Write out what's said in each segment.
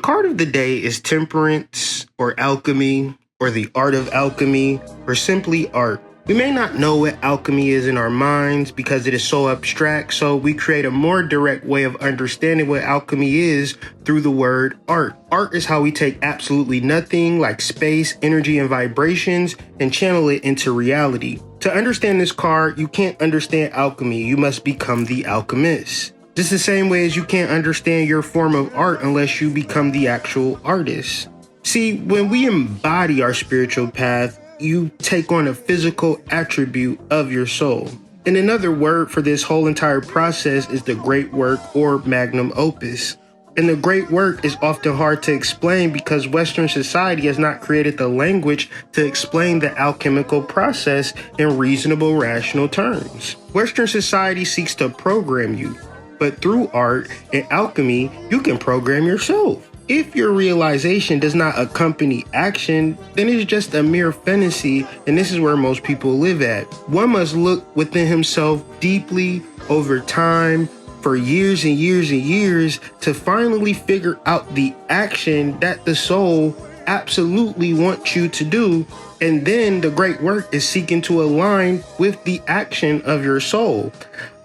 card of the day is Temperance, or Alchemy, or the Art of Alchemy, or simply art. We may not know what alchemy is in our minds because it is so abstract, so we create a more direct way of understanding what alchemy is through the word art. Art is how we take absolutely nothing like space, energy, and vibrations and channel it into reality. To understand this card, you can't understand alchemy, you must become the alchemist. Just the same way as you can't understand your form of art unless you become the actual artist. See, when we embody our spiritual path, you take on a physical attribute of your soul. And another word for this whole entire process is the great work or magnum opus. And the great work is often hard to explain because Western society has not created the language to explain the alchemical process in reasonable, rational terms. Western society seeks to program you, but through art and alchemy, you can program yourself. If your realization does not accompany action, then it's just a mere fantasy, and this is where most people live at. One must look within himself deeply over time for years and years and years to finally figure out the action that the soul absolutely wants you to do. And then the great work is seeking to align with the action of your soul.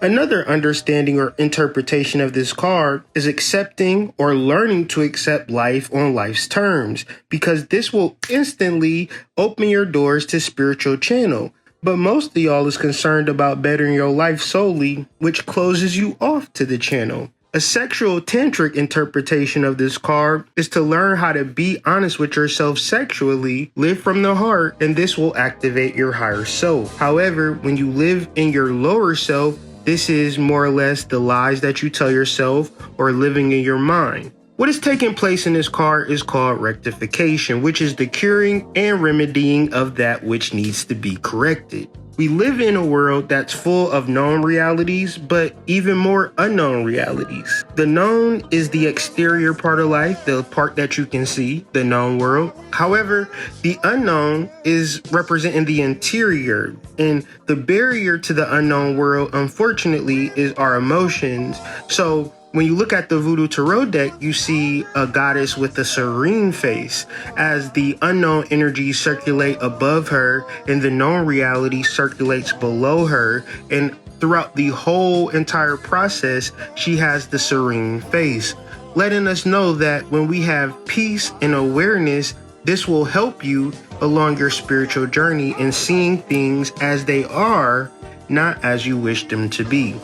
Another understanding or interpretation of this card is accepting or learning to accept life on life's terms, because this will instantly open your doors to spiritual channel. But most of y'all is concerned about bettering your life solely, which closes you off to the channel. A sexual tantric interpretation of this card is to learn how to be honest with yourself sexually, live from the heart, and this will activate your higher self. However, when you live in your lower self, this is more or less the lies that you tell yourself or living in your mind. What is taking place in this card is called rectification, which is the curing and remedying of that which needs to be corrected. We live in a world that's full of known realities, but even more unknown realities. The known is the exterior part of life, the part that you can see, the known world. However, the unknown is representing the interior, and the barrier to the unknown world, unfortunately, is our emotions. So when you look at the Voodoo Tarot deck, you see a goddess with a serene face as the unknown energies circulate above her and the known reality circulates below her. And throughout the whole entire process, she has the serene face, letting us know that when we have peace and awareness, this will help you along your spiritual journey in seeing things as they are, not as you wish them to be.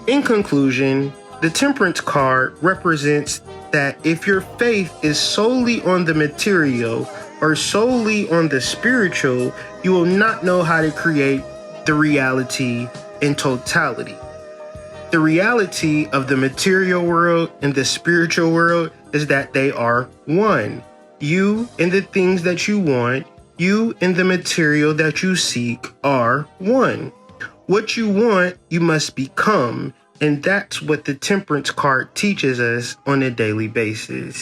In conclusion, the Temperance card represents that if your faith is solely on the material or solely on the spiritual, you will not know how to create the reality in totality. The reality of the material world and the spiritual world is that they are one. You and the things that you want, you and the material that you seek are one. What you want, you must become. And that's what the Temperance card teaches us on a daily basis.